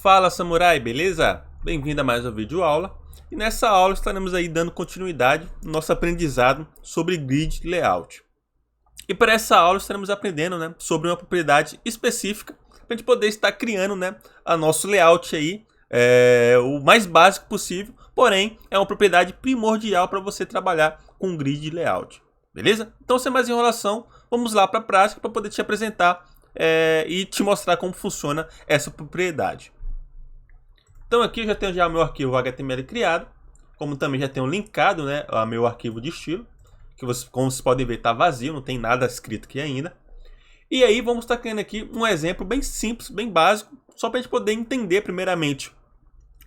Fala samurai, beleza? Bem-vindo a mais uma videoaula. E nessa aula estaremos aí dando continuidade no nosso aprendizado sobre grid layout. E para essa aula estaremos aprendendo, sobre uma propriedade específica para a gente poder estar criando, a nosso layout aí, o mais básico possível. Porém, é uma propriedade primordial para você trabalhar com grid layout, beleza? Então, sem mais enrolação, vamos lá para a prática para poder te apresentar e te mostrar como funciona essa propriedade. Então aqui eu já tenho o meu arquivo HTML criado, como também já tenho linkado a meu arquivo de estilo, que como vocês podem ver está vazio, não tem nada escrito aqui ainda. E aí vamos estar criando aqui um exemplo bem simples, bem básico, só para a gente poder entender primeiramente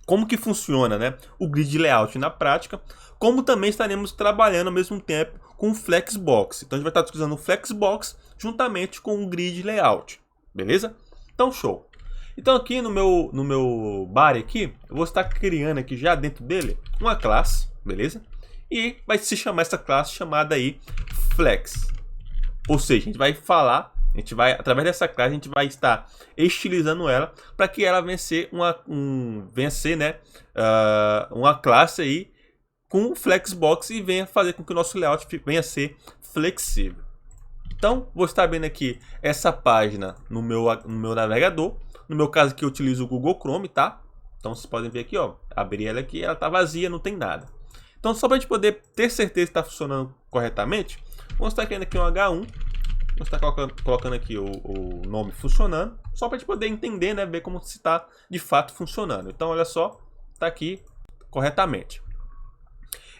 como que funciona o grid layout na prática, como também estaremos trabalhando ao mesmo tempo com o Flexbox. Então a gente vai estar utilizando o Flexbox juntamente com o grid layout, beleza? Então show! Então aqui no meu body aqui, eu vou estar criando aqui já dentro dele uma classe, beleza? E vai se chamar essa classe chamada aí Flex. Ou seja, a gente vai falar, através dessa classe, a gente vai estar estilizando ela para que ela venha ser uma classe aí com Flexbox e venha fazer com que o nosso layout venha a ser flexível. Então, vou estar abrindo aqui essa página no meu navegador. No meu caso aqui eu utilizo o Google Chrome, tá? Então vocês podem ver aqui, ó, abri ela aqui, ela tá vazia, não tem nada. Então só para a gente poder ter certeza que está funcionando corretamente, vamos estar criando aqui um H1, vamos estar colocando aqui o nome funcionando, só para a gente poder entender, ver como está de fato funcionando. Então olha só, está aqui corretamente.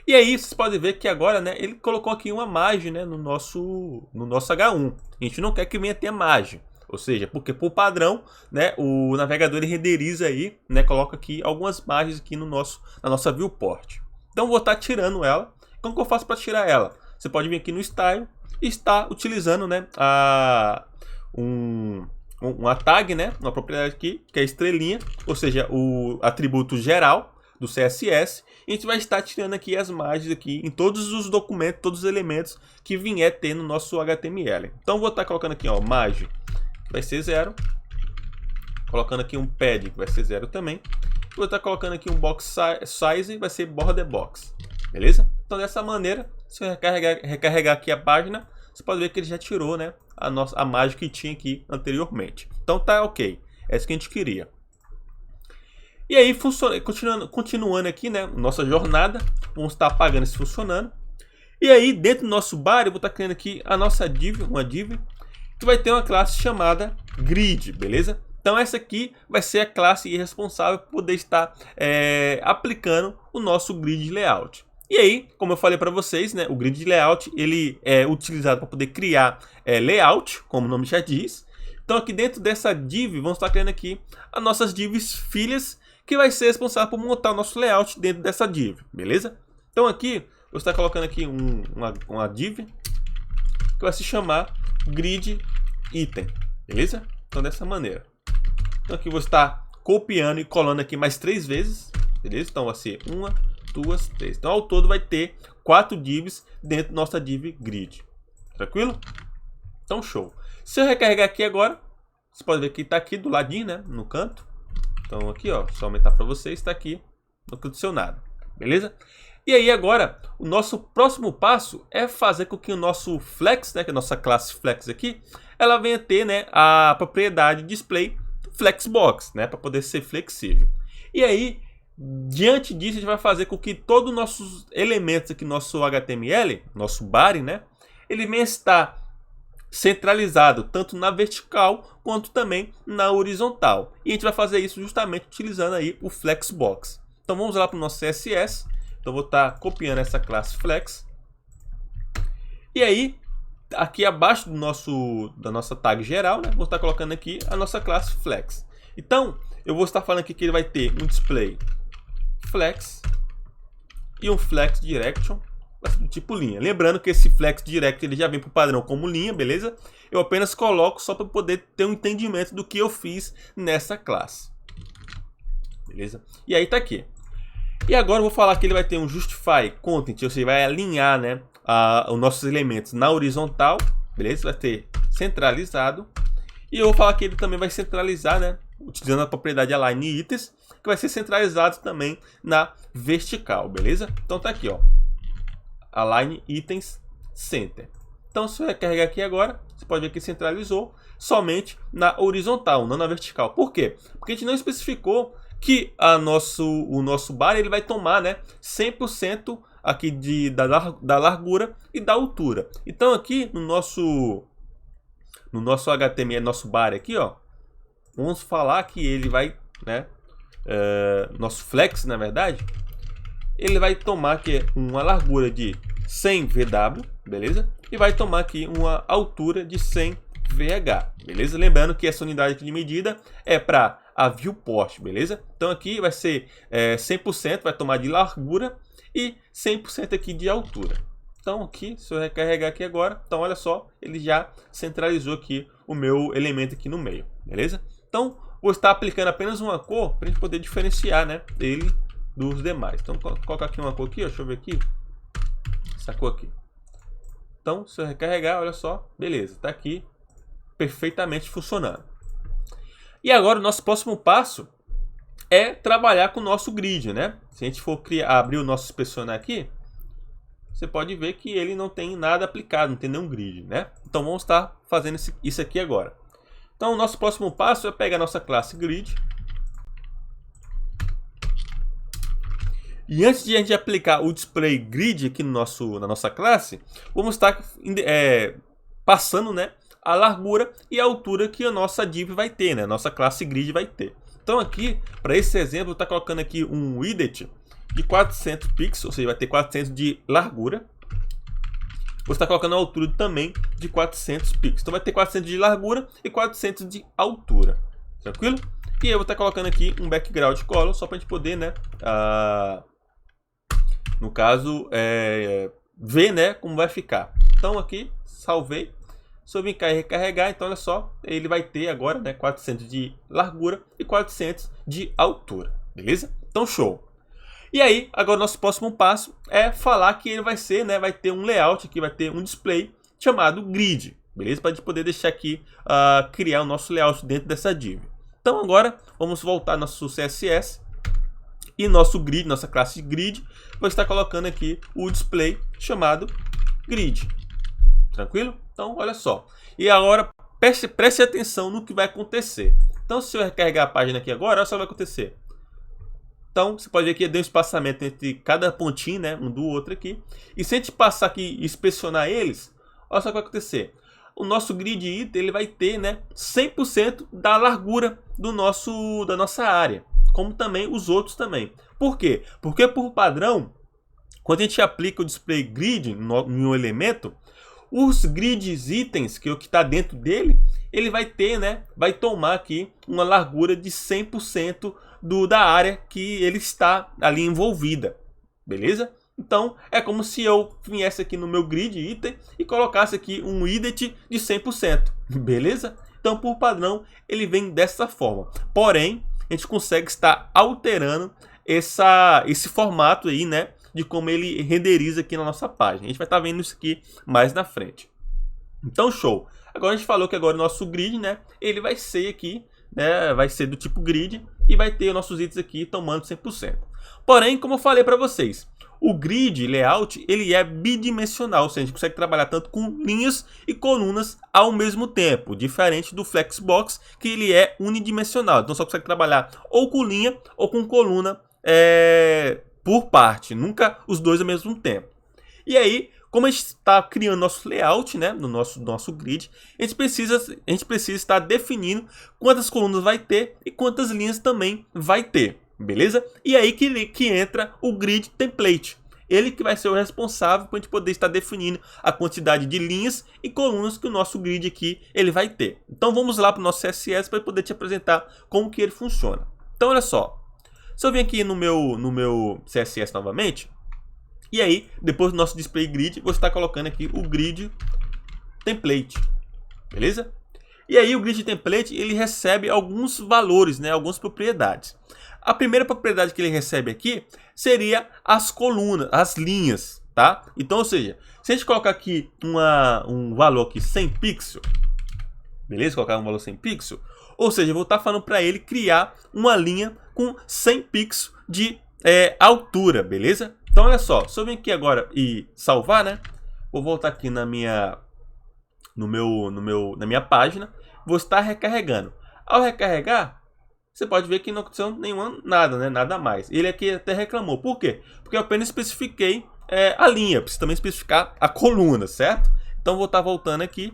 E aí vocês podem ver que agora, ele colocou aqui uma margem, no nosso H1. A gente não quer que venha ter margem. Ou seja, porque por padrão, o navegador ele renderiza aí, coloca aqui algumas margens aqui na nossa viewport. Então vou estar tirando ela. Como que eu faço para tirar ela? Você pode vir aqui no Style e estar utilizando, uma tag, uma propriedade aqui, que é a estrelinha, ou seja, o atributo geral do CSS. E a gente vai estar tirando aqui as margens aqui em todos os documentos, todos os elementos que vier ter no nosso HTML. Então vou estar colocando aqui, ó, margem vai ser 0, colocando aqui um pad que vai ser 0 também, vou estar colocando aqui um box size vai ser border box, beleza? Então dessa maneira, se eu recarregar aqui a página, você pode ver que ele já tirou a margem que tinha aqui anteriormente. Então tá ok, é isso que a gente queria. E aí continuando aqui, nossa jornada, vamos estar apagando isso funcionando. E aí dentro do nosso body eu vou estar criando aqui a nossa div, uma div que vai ter uma classe chamada grid, beleza? Então essa aqui vai ser a classe responsável por poder estar aplicando o nosso grid layout. E aí, como eu falei para vocês, o grid layout ele é utilizado para poder criar layout, como o nome já diz. Então aqui dentro dessa div, vamos estar criando aqui as nossas divs filhas, que vai ser responsável por montar o nosso layout dentro dessa div, beleza? Então aqui, eu vou estar colocando aqui uma div que vai se chamar grid item, beleza? Então dessa maneira. Então aqui eu vou estar copiando e colando aqui mais 3 vezes, beleza? Então vai ser 1, 2, 3. Então ao todo vai ter 4 divs dentro da nossa div grid. Tranquilo? Então show. Se eu recarregar aqui agora, você pode ver que está aqui do ladinho, no canto. Então aqui, ó, só aumentar para vocês, está aqui, não aconteceu nada, beleza? E aí agora, o nosso próximo passo é fazer com que o nosso flex, que é a nossa classe flex aqui, ela venha ter a propriedade display flexbox, para poder ser flexível. E aí, diante disso, a gente vai fazer com que todos os nossos elementos aqui, nosso HTML, nosso body, ele venha estar centralizado tanto na vertical quanto também na horizontal. E a gente vai fazer isso justamente utilizando aí o flexbox. Então vamos lá para o nosso CSS. Então vou estar copiando essa classe flex. E aí, aqui abaixo da nossa tag geral, vou estar colocando aqui a nossa classe flex. Então, eu vou estar falando aqui que ele vai ter um display flex e um flex direction do tipo linha. Lembrando que esse flex direct ele já vem por padrão como linha, beleza? Eu apenas coloco só para poder ter um entendimento do que eu fiz nessa classe. Beleza? E aí tá aqui. E agora eu vou falar que ele vai ter um justify content, ou seja, vai alinhar os nossos elementos na horizontal, beleza? Vai ter centralizado. E eu vou falar que ele também vai centralizar utilizando a propriedade align itens, que vai ser centralizado também na vertical, beleza? Então tá aqui, ó, align itens center. Então se eu recarregar aqui agora, você pode ver que centralizou somente na horizontal, não na vertical. Por quê? Porque a gente não especificou que o nosso bar ele vai tomar, né, 100% aqui da largura e da altura. Então aqui no nosso HTML, nosso bar aqui, ó, vamos falar que ele vai, né, nosso flex, na verdade, ele vai tomar aqui uma largura de 100 VW, beleza? E vai tomar aqui uma altura de 100 VH, beleza? Lembrando que essa unidade de medida é para a viewport, beleza? Então aqui vai ser 100%, vai tomar de largura e 100% aqui de altura. Então aqui, se eu recarregar aqui agora, então olha só, ele já centralizou aqui o meu elemento aqui no meio, beleza? Então vou estar aplicando apenas uma cor para a gente poder diferenciar, né, ele dos demais. Então vou colocar aqui uma cor aqui, ó, deixa eu ver aqui, essa cor aqui. Então se eu recarregar, olha só, beleza, tá aqui perfeitamente funcionando. E agora o nosso próximo passo é trabalhar com o nosso grid, né? Se a gente for abrir o nosso inspecionar aqui, você pode ver que ele não tem nada aplicado, não tem nenhum grid, né? Então vamos estar fazendo isso aqui agora. Então o nosso próximo passo é pegar a nossa classe grid. E antes de a gente aplicar o display grid aqui na nossa classe, vamos estar passando, né, a largura e a altura que a nossa div vai ter, né? A nossa classe grid vai ter. Então aqui, para esse exemplo, está colocando aqui um widget de 400 pixels, ou seja, vai ter 400 de largura. Você está colocando a altura também de 400 pixels. Então vai ter 400 de largura e 400 de altura. Tranquilo? E eu vou estar colocando aqui um background color, só para a gente poder, né, no caso, ver, né, como vai ficar. Então aqui, salvei. Se eu vir cá e recarregar, então olha só, ele vai ter agora, né, 400 de largura e 400 de altura, beleza? Então show! E aí, agora o nosso próximo passo é falar que ele vai ser, né, vai ter um layout aqui, vai ter um display chamado grid, beleza? Para a gente poder deixar aqui, criar o nosso layout dentro dessa div. Então agora, vamos voltar ao nosso CSS e nosso grid, nossa classe grid, vou estar colocando aqui o display chamado grid. Tranquilo? Então, olha só. E agora, preste atenção no que vai acontecer. Então, se eu recarregar a página aqui agora, olha só o que vai acontecer. Então, você pode ver que deu um espaçamento entre cada pontinho, né, um do outro aqui. E se a gente passar aqui e inspecionar eles, olha só o que vai acontecer. O nosso grid item, ele vai ter, né, 100% da largura da nossa área. Como também os outros também. Por quê? Porque por padrão, quando a gente aplica o display grid em um elemento, os grids itens que está dentro dele, ele vai ter, né, vai tomar aqui uma largura de 100% da área que ele está ali envolvida, beleza? Então é como se eu viesse aqui no meu grid item e colocasse aqui um widget de 100%, beleza? Então por padrão ele vem dessa forma, porém a gente consegue estar alterando esse formato aí, né, de como ele renderiza aqui na nossa página. A gente vai estar vendo isso aqui mais na frente. Então, show. Agora a gente falou que agora o nosso grid, né, ele vai ser aqui, né, vai ser do tipo grid e vai ter os nossos itens aqui tomando 100%. Porém, como eu falei para vocês, o grid layout, ele é bidimensional, ou seja, a gente consegue trabalhar tanto com linhas e colunas ao mesmo tempo, diferente do Flexbox, que ele é unidimensional. Então só consegue trabalhar ou com linha ou com coluna por parte, nunca os dois ao mesmo tempo. E aí, como a gente está criando nosso layout, né, no nosso grid, a gente precisa estar definindo quantas colunas vai ter e quantas linhas também vai ter, beleza? E aí que entra o grid template. Ele que vai ser o responsável para a gente poder estar definindo a quantidade de linhas e colunas que o nosso grid aqui ele vai ter. Então vamos lá para o nosso CSS para poder te apresentar como que ele funciona. Então olha só. Se eu vir aqui no meu CSS novamente, e aí, depois do nosso display grid, vou estar colocando aqui o grid template, beleza? E aí o grid template, ele recebe alguns valores, né, algumas propriedades. A primeira propriedade que ele recebe aqui seria as colunas, as linhas, tá? Então, ou seja, se a gente colocar aqui um valor aqui 100 pixels, beleza? Colocar um valor 100 pixels, Ou seja, eu vou estar falando para ele criar uma linha com 100 pixels de altura, beleza? Então olha só, se eu vir aqui agora e salvar, né? Vou voltar aqui na minha página, vou estar recarregando. Ao recarregar, você pode ver que não aconteceu nada, né? Nada mais. Ele aqui até reclamou. Por quê? Porque eu apenas especifiquei a linha. Preciso também especificar a coluna, certo? Então vou estar voltando aqui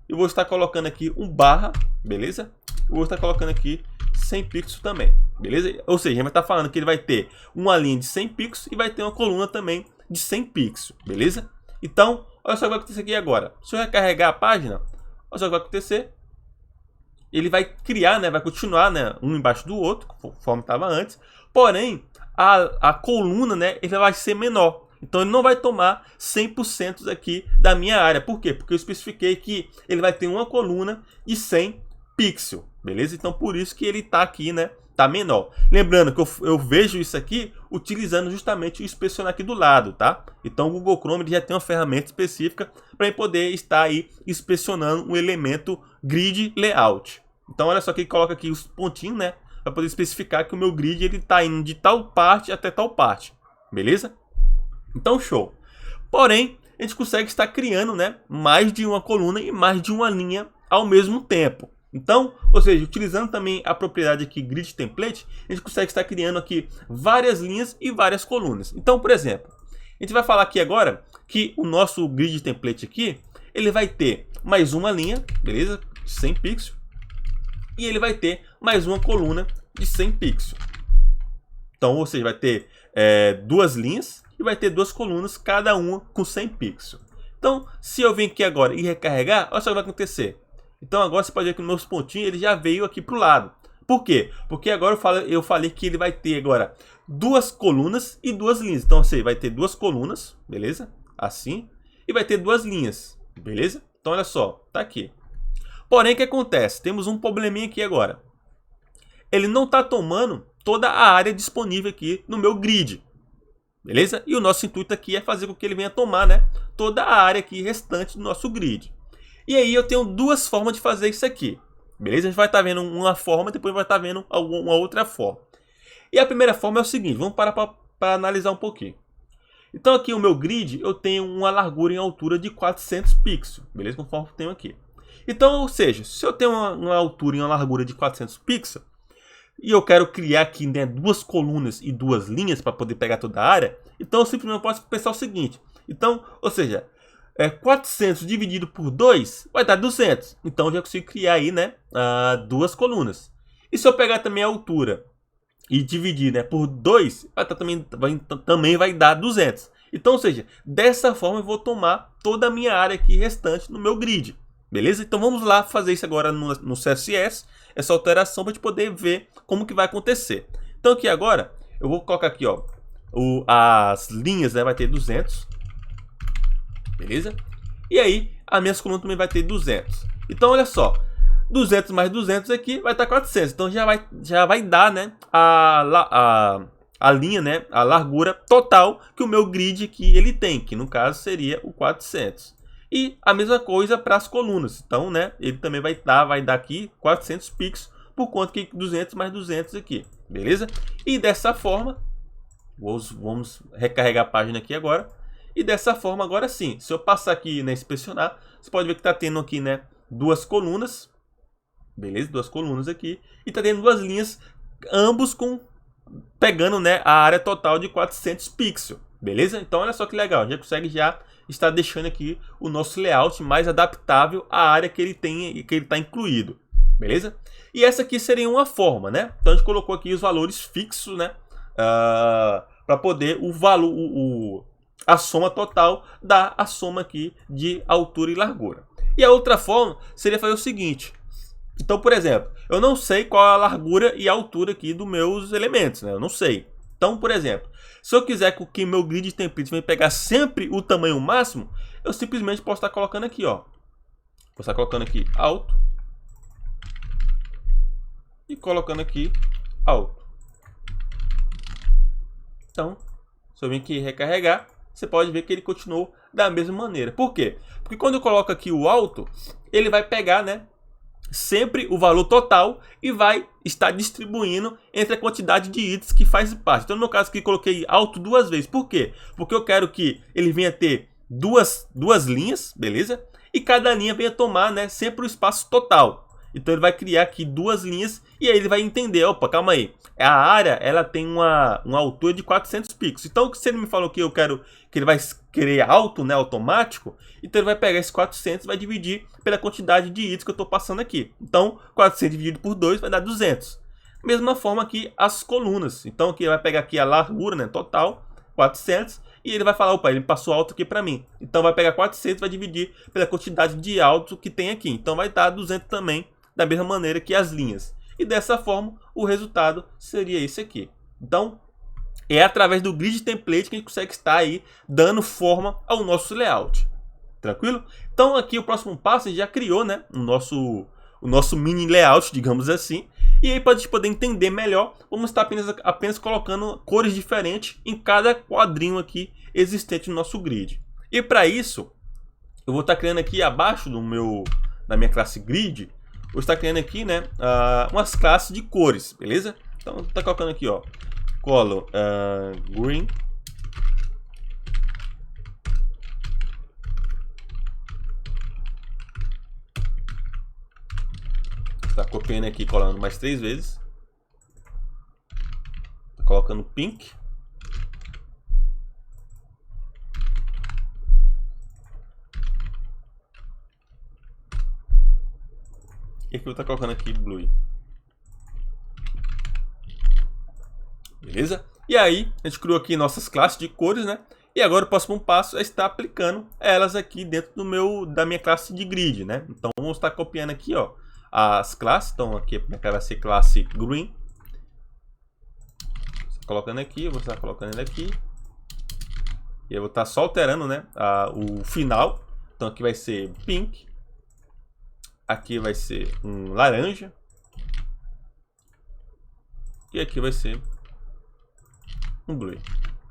e vou estar colocando aqui um barra, beleza? Eu vou estar colocando aqui 100 pixels também, beleza? Ou seja, vai estar falando que ele vai ter uma linha de 100 pixels e vai ter uma coluna também de 100 pixels, beleza? Então, olha só o que vai acontecer aqui agora. Se eu recarregar a página, olha só o que vai acontecer. Ele vai criar, né? Vai continuar, né? Um embaixo do outro, conforme estava antes. Porém, a coluna, né? Ele vai ser menor. Então, ele não vai tomar 100% aqui da minha área. Por quê? Porque eu especifiquei que ele vai ter uma coluna de 100 pixels, beleza? Então, por isso que ele está aqui, né? Tá menor. Lembrando que eu vejo isso aqui utilizando justamente o inspecionar aqui do lado, tá? Então o Google Chrome ele já tem uma ferramenta específica para poder estar aí inspecionando o elemento grid layout. Então olha só que ele coloca aqui os pontinhos, né? Para poder especificar que o meu grid ele tá indo de tal parte até tal parte, beleza? Então show. Porém, a gente consegue estar criando, né? Mais de uma coluna e mais de uma linha ao mesmo tempo. Então, ou seja, utilizando também a propriedade aqui Grid Template, a gente consegue estar criando aqui várias linhas e várias colunas. Então, por exemplo, a gente vai falar aqui agora que o nosso Grid Template aqui, ele vai ter mais uma linha, beleza? De 100 pixels. E ele vai ter mais uma coluna de 100 pixels. Então, ou seja, vai ter duas linhas e vai ter duas colunas, cada uma com 100 pixels. Então, se eu vir aqui agora e recarregar, olha só o que vai acontecer. Então agora você pode ver que os meus pontinhos ele já veio aqui para o lado. Por quê? Porque agora eu falei que ele vai ter agora duas colunas e duas linhas. Então você vai ter duas colunas, beleza? Assim. E vai ter duas linhas, beleza? Então olha só, tá aqui. Porém, o que acontece? Temos um probleminha aqui agora. Ele não está tomando toda a área disponível aqui no meu grid. Beleza? E o nosso intuito aqui é fazer com que ele venha tomar, né, toda a área aqui restante do nosso grid. E aí eu tenho duas formas de fazer isso aqui. Beleza? A gente vai estar vendo uma forma, depois vai estar vendo uma outra forma. E a primeira forma é o seguinte, vamos parar para analisar um pouquinho. Então aqui o meu grid, eu tenho uma largura em altura de 400 pixels. Beleza? Conforme eu tenho aqui. Então, ou seja, se eu tenho uma altura e uma largura de 400 pixels, e eu quero criar aqui, né, duas colunas e duas linhas para poder pegar toda a área, então eu simplesmente posso pensar o seguinte. Então, ou seja, 400 dividido por 2 vai dar 200. Então eu já consigo criar aí, né, duas colunas. E se eu pegar também a altura e dividir, né, por 2, também vai dar 200. Então, ou seja, dessa forma eu vou tomar toda a minha área aqui restante no meu grid. Beleza? Então vamos lá fazer isso agora no CSS, essa alteração para a gente poder ver como que vai acontecer. Então aqui agora, eu vou colocar aqui, ó, as linhas, né, vai ter 200. Beleza? E aí, as minhas colunas também vai ter 200. Então, olha só. 200 mais 200 aqui vai estar 400. Então, já vai dar, né, a linha, né, a largura total que o meu grid aqui ele tem. Que, no caso, seria o 400. E a mesma coisa para as colunas. Então, né, ele também vai dar aqui 400 pixels. Por conta que 200 mais 200 aqui. Beleza? E dessa forma, vamos recarregar a página aqui agora. E dessa forma, agora sim, se eu passar aqui, né, inspecionar, você pode ver que está tendo aqui, né, duas colunas. Beleza? Duas colunas aqui. E está tendo duas linhas, ambos pegando, né, a área total de 400 pixels. Beleza? Então, olha só que legal. Já consegue estar deixando aqui o nosso layout mais adaptável à área que ele tem, que ele está incluído. Beleza? E essa aqui seria uma forma, né? Então, a gente colocou aqui os valores fixos, né, para poder a soma total dá a soma aqui de altura e largura. E a outra forma seria fazer o seguinte. Então, por exemplo, eu não sei qual é a largura e a altura aqui dos meus elementos, né? Eu não sei. Então, por exemplo, se eu quiser que meu grid template venha pegar sempre o tamanho máximo, eu simplesmente posso estar colocando aqui, ó. Vou estar colocando aqui alto e colocando aqui alto. Então, se eu vir aqui recarregar, você pode ver que ele continuou da mesma maneira. Por quê? Porque quando eu coloco aqui o alto, ele vai pegar, né, sempre o valor total e vai estar distribuindo entre a quantidade de itens que faz parte. Então, no meu caso aqui, coloquei alto 2 vezes. Por quê? Porque eu quero que ele venha ter duas linhas, beleza? E cada linha venha tomar, né, sempre o espaço total. Então ele vai criar aqui 2 linhas e aí ele vai entender, opa, calma aí. A área, ela tem uma altura de 400 pixels. Então, se ele me falou que eu quero que ele vai querer alto, né, automático, então ele vai pegar esses 400 e vai dividir pela quantidade de itens que eu estou passando aqui. Então, 400 dividido por 2 vai dar 200. Mesma forma aqui as colunas. Então, aqui ele vai pegar aqui a largura, né, total, 400, e ele vai falar, opa, ele passou alto aqui para mim. Então, vai pegar 400 e vai dividir pela quantidade de alto que tem aqui. Então, vai dar 200 também, da mesma maneira que as linhas. E dessa forma, o resultado seria esse aqui. Então, é através do grid template que a gente consegue estar aí dando forma ao nosso layout. Tranquilo? Então, aqui o próximo passo, a gente já criou, né, o nosso mini layout, digamos assim. E aí, para a gente poder entender melhor, vamos estar apenas colocando cores diferentes em cada quadrinho aqui existente no nosso grid. E para isso, eu vou estar criando aqui abaixo da minha classe grid, vou estar criando aqui, né, umas classes de cores, beleza? Então, vou estar colocando aqui, ó, color green, tá copiando aqui, colando mais 3 vezes, tá colocando pink, e aqui eu vou estar colocando aqui blue. Beleza? E aí, a gente criou aqui nossas classes de cores, né? E agora o próximo passo é estar aplicando elas aqui dentro da minha classe de grid, né? Então, vamos estar copiando aqui, ó, as classes. Então, aqui vai ser classe green. Colocando aqui, eu vou estar colocando ele aqui. E eu vou estar só alterando, né, o final. Então, aqui vai ser pink. Aqui vai ser um laranja. E aqui vai ser um blue.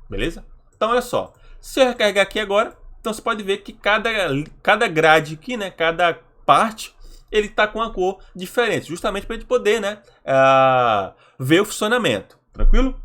Beleza? Então, olha só. Se eu recarregar aqui agora, então você pode ver que cada grade aqui, né, cada parte, ele está com uma cor diferente. Justamente para a gente poder, né, ver o funcionamento. Tranquilo?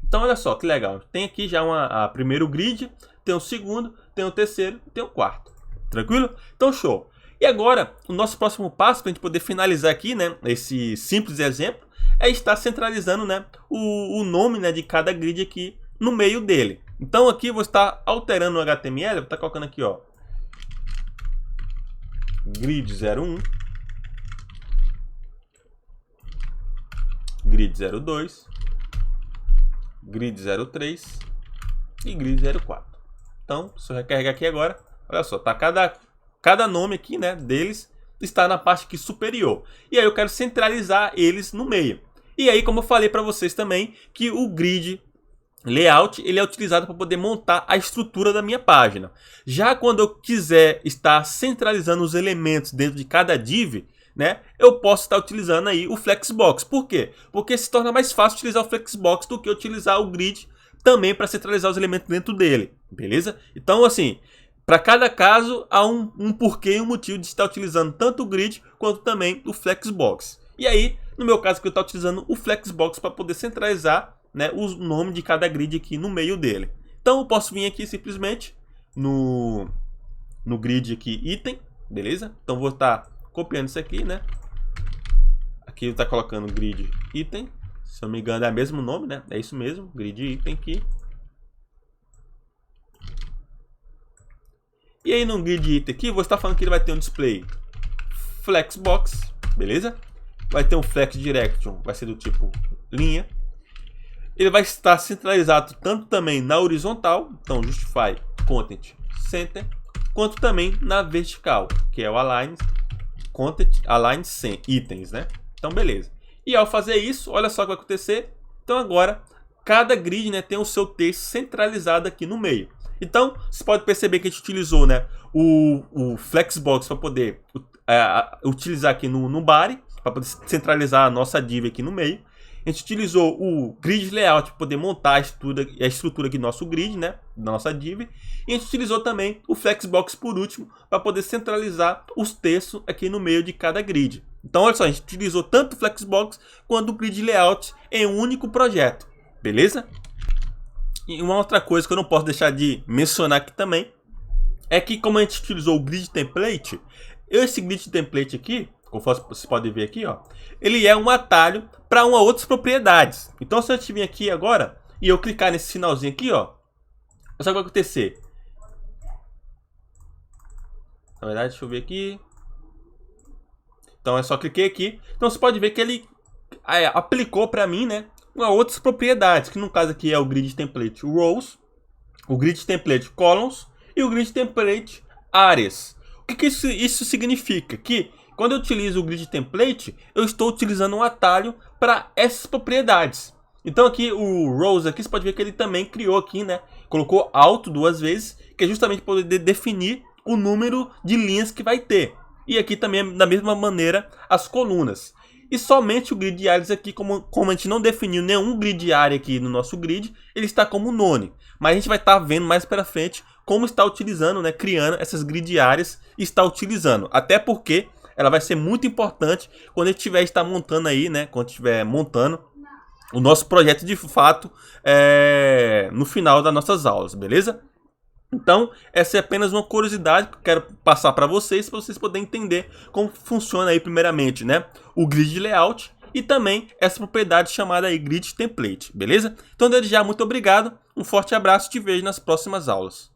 Então, olha só que legal. Tem aqui já a primeiro grid, tem o segundo, tem o terceiro, tem o quarto. Tranquilo? Então, show. E agora, o nosso próximo passo para a gente poder finalizar aqui, né, esse simples exemplo, é estar centralizando, né, o nome, né, de cada grid aqui no meio dele. Então aqui eu vou estar alterando o HTML, vou estar colocando aqui, ó, grid 01, grid 02, grid 03 e grid 04. Então, se eu recarregar aqui agora, olha só, tá cada nome aqui, né, deles está na parte aqui superior. E aí eu quero centralizar eles no meio. E aí, como eu falei para vocês também, que o grid layout ele é utilizado para poder montar a estrutura da minha página. Já quando eu quiser estar centralizando os elementos dentro de cada div, né, eu posso estar utilizando aí o Flexbox. Por quê? Porque se torna mais fácil utilizar o Flexbox do que utilizar o grid também para centralizar os elementos dentro dele. Beleza? Então, assim, para cada caso há um porquê e um motivo de estar utilizando tanto o grid quanto também o Flexbox. E aí, no meu caso, que eu estou utilizando o Flexbox para poder centralizar, né, o nome de cada grid aqui no meio dele. Então eu posso vir aqui simplesmente no grid aqui item, beleza? Então vou estar copiando isso aqui, né? Aqui eu estou colocando grid item, se eu não me engano é o mesmo nome, né? É isso mesmo, grid item aqui. E aí no grid item aqui, vou estar falando que ele vai ter um display Flexbox, beleza? Vai ter um Flex Direction, vai ser do tipo linha. Ele vai estar centralizado tanto também na horizontal, então Justify Content Center, quanto também na vertical, que é o Align Content Align Itens, né? Então, beleza. E ao fazer isso, olha só o que vai acontecer. Então, agora, cada grid, né, tem o seu texto centralizado aqui no meio. Então, você pode perceber que a gente utilizou, né, o Flexbox para poder utilizar aqui no body, para poder centralizar a nossa div aqui no meio. A gente utilizou o grid layout para poder montar a estrutura aqui do nosso grid, né, da nossa div. E a gente utilizou também o flexbox por último para poder centralizar os textos aqui no meio de cada grid. Então, olha só, a gente utilizou tanto o flexbox quanto o grid layout em um único projeto, beleza? E uma outra coisa que eu não posso deixar de mencionar aqui também é que, como a gente utilizou o grid template, esse grid template aqui, como vocês podem ver aqui, ó, ele é um atalho para outras propriedades. Então, se eu vir aqui agora e eu clicar nesse sinalzinho aqui, ó, sabe o que vai acontecer? Na verdade, deixa eu ver aqui. Então, eu só cliquei aqui. Então, você pode ver que ele aplicou para mim, né, outras propriedades, que no caso aqui é o grid template rows, o grid template columns e o grid template áreas. O que isso significa? Que quando eu utilizo o grid template, eu estou utilizando um atalho para essas propriedades. Então aqui o rows aqui, você pode ver que ele também criou aqui, né? Colocou alto 2 vezes, que é justamente para poder definir o número de linhas que vai ter. E aqui também, da mesma maneira, as colunas. E somente o grid áreas aqui, como a gente não definiu nenhum grid área aqui no nosso grid, ele está como none. Mas a gente vai estar vendo mais para frente como está utilizando, né, criando essas grid áreas e está utilizando. Até porque ela vai ser muito importante quando a gente estiver montando aí, né, quando estiver montando o nosso projeto de fato no final das nossas aulas, beleza? Então, essa é apenas uma curiosidade que eu quero passar para vocês poderem entender como funciona aí primeiramente, né, o grid layout e também essa propriedade chamada aí grid template, beleza? Então, desde já, muito obrigado, um forte abraço e te vejo nas próximas aulas.